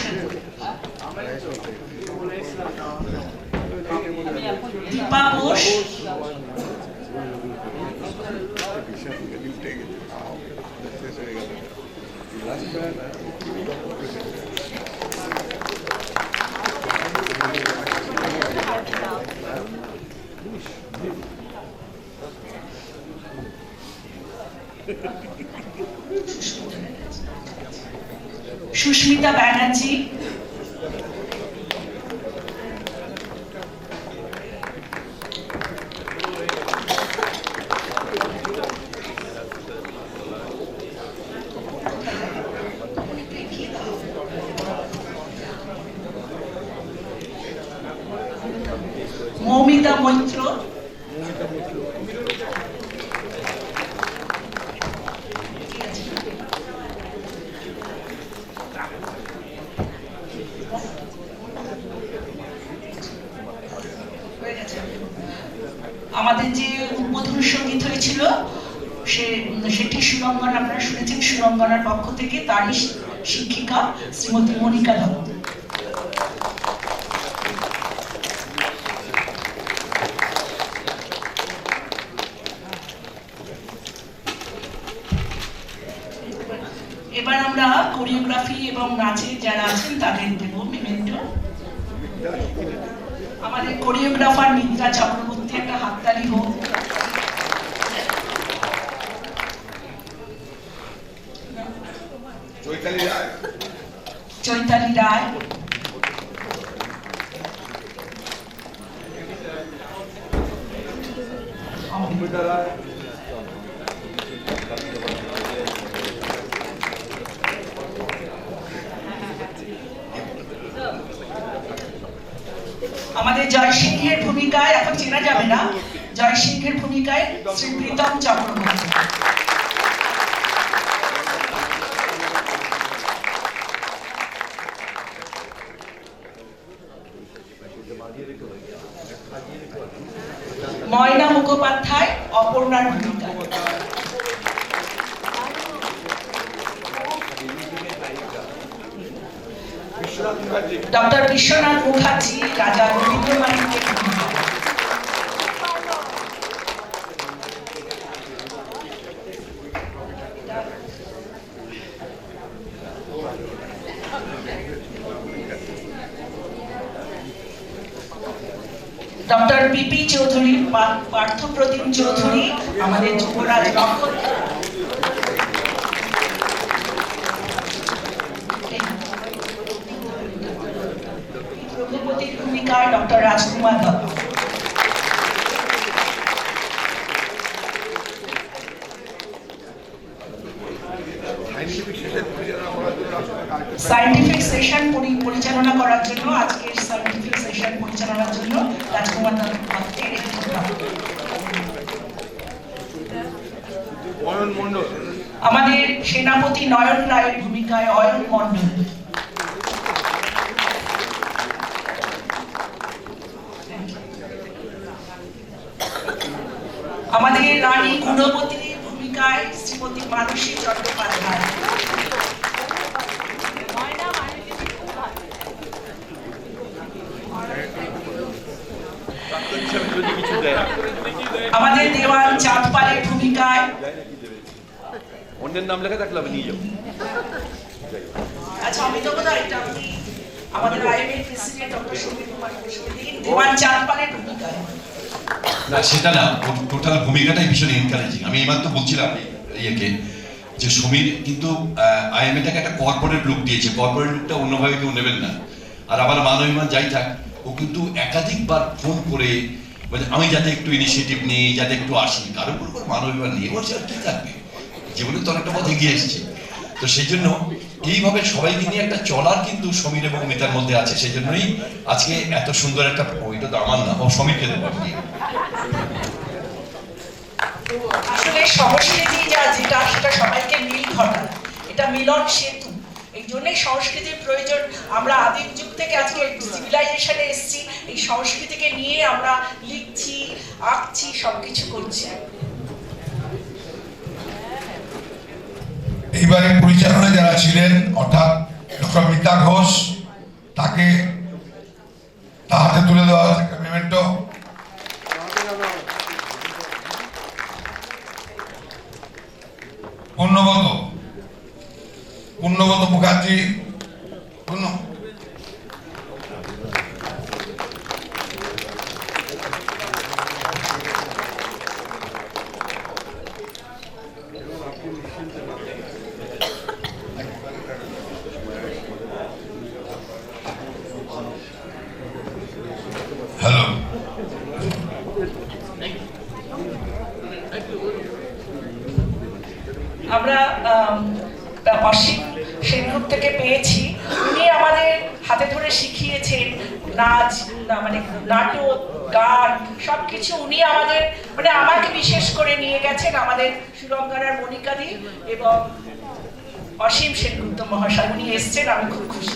দীপা ঘোষ, সুস্মিতা ব্যানার্জি, মৌমিতা মৈত্র, আমাদের যে উদ্বোধন সঙ্গীত হয়েছিল সেটি সুরঙ্গন, আপনারা শুনেছেন সুরঙ্গনার পক্ষ থেকে, তারই শিক্ষিকা শ্রীমতী মনিকা দত্ত। এবার আমরা কোরিওগ্রাফি এবং নাচে যারা আছেন তাদের দেব মেমেন্টো। আমাদের কোরিওগ্রাফার মিত্রা চক্রবর্তী, একটা হাততালি হোক। চৈতালি রায়, চৈতালি রায়, অমৃতা রায়, আমাদের জয় সিংহের ভূমিকায়, এখন চেনা যাবে না, জয় সিংহের ভূমিকায় শ্রী প্রীতম চক্রবর্তী। ময়না মুখোপাধ্যায় অপর্ণার ভূমিকা। ডক্টর বিশ্বনাথ মুখার্জি রাজা রবীন্দ্র মানিকের ভূমিকা। ডক্টর বিপি চৌধুরী, পার্থপ্রতিম চৌধুরী আমাদের যুবরাজ নক্ষত্র। রঘুপতির ভূমিকায় ডক্টর রাজকুমার দত্ত। সায়েন্টিফিক সেশন পরিচালনা করার জন্য, আজকের সায়েন্টিফিক সেশন পরিচালনার জন্য রাজকুমার দত্তের একটি প্রোগ্রাম। আমাদের সেনাপতি নয়ন রায়ের ভূমিকায় অয়ন মণ্ডল। আমাদের রানী গুণবতীর ভূমিকায় শ্রীমতী মানসী চট্টোপাধ্যায়। আমাদের দেওয়ান চাঁদপালের ভূমিকায়, অন্যের নাম লেখা থাকলে আমি নিয়ে যাবো। আচ্ছা অমিতাভ দা, এটা আপনি আমাদের IMA president doctor Samir Kumar ঘোষকে দিন, দেওয়ান চাঁদপালের ভূমিকায়। না সেটা না, টোটাল ভূমিকাটাই ভীষণ এনকারেজিং। আমি এইমাত্র বলছিলাম ইয়েকে যে সমীর কিন্তু আইএমএটাকে একটা কর্পোরেট লুক দিয়েছে, কর্পোরেট লুকটা অন্যভাবে কেউ নেবেন না। আর আবার মানবিমান যাই থাক, ও কিন্তু একাধিকবার ফোন করে বলে আমি যাতে একটু ইনিশিয়েটিভ নিই, যাতে একটু আসি, কারোর উপর মানবিমান নিয়ে বলছে আর কি থাকবে, জীবনে তো অনেকটা পথ এগিয়ে এসেছে। তো সেই জন্য এইভাবে সবাইকে নিয়ে একটা চলার কিন্তু সমীর এবং মিতার মধ্যে আছে। সেই জন্যই আজকে এত সুন্দর একটা, ওইটা তো আমার না, ও সমীরকে দেবো। আসলে সংস্কৃতি যেটা সেটা সবাইকে মিল ঘটায়, এটা মিলন সেতু। এই জন্যই সংস্কৃতির প্রয়োজন। আমরা আদিম যুগ থেকে আজকে সিভিলাইজেশনে এসেছি, এই সংস্কৃতিকে নিয়ে আমরা লিখছি, আঁকছি, সবকিছু করছি। এইবারের পরিচালনায় যারা ছিলেন অর্থাৎ ডক্টর মিতা ঘোষ, তাকে তার হাতে তুলে দেওয়া হচ্ছে একটা মেমেন্টো। পূর্ণব্রত মুখার্জি, হ্যালো, আমরা অসীম সেনগুপ্ত থেকে পেয়েছি। উনি আমাদের হাতে ধরে শিখিয়েছেন নাচ, মানে নাটক, গান, সবকিছু উনি আমাদের, মানে আমাকে বিশেষ করে নিয়ে গেছেন আমাদের সুরঙ্গানার মনিকাদি এবং অসীম সেনগুপ্ত মহাশয়, উনি এসছেন, আমি খুব খুশি।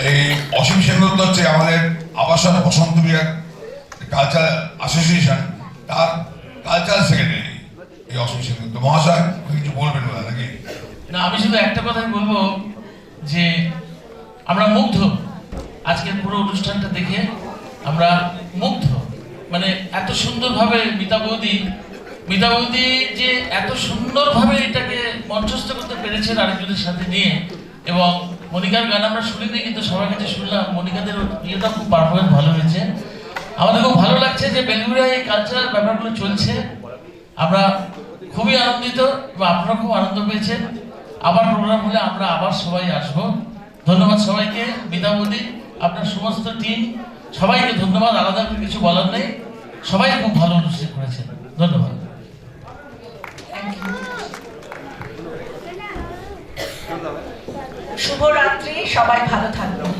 এই অসীম সেনগুপ্ত হচ্ছে আমাদের আবাসন বসন্ত বিহার কালচারাল অ্যাসোসিয়েশন, তার কালচারাল সেক্রেটারি এই অসীম সেনগুপ্ত মহাশয়। কিছু বলবেন না নাকি? না, আমি শুধু একটা কথাই বলবো যে আমরা মুগ্ধ, আজকের পুরো অনুষ্ঠানটা দেখে আমরা মুগ্ধ। মানে এত সুন্দরভাবে মিতা বৌদি যে এত সুন্দরভাবে এটাকে মঞ্চস্থ করতে পেরেছেন আরেকজনের সাথে নিয়ে। এবং মনিকার গান আমরা শুনিনি, কিন্তু সবার কাছে শুনলাম মনিকাদের ইয়েটা খুব পারফরমেন্স ভালো হয়েছে। আমাদের খুব ভালো লাগছে যে বেলগুড়িয়ায় এই কালচারাল ব্যাপারগুলো চলছে। আমরা খুবই আনন্দিত এবং আপনারা খুব আনন্দ পেয়েছেন। আবার প্রোগ্রাম হলে আমরা আবার সবাই আসবো। ধন্যবাদ সবাইকে। মিতা বৌদি, আপনার সমস্ত টিম, সবাইকে ধন্যবাদ। আলাদা করে কিছু বলার নেই, সবাই খুব ভালো অনুষ্ঠান করেছেন। ধন্যবাদ। শুভরাত্রি, সবাই ভালো থাকবেন।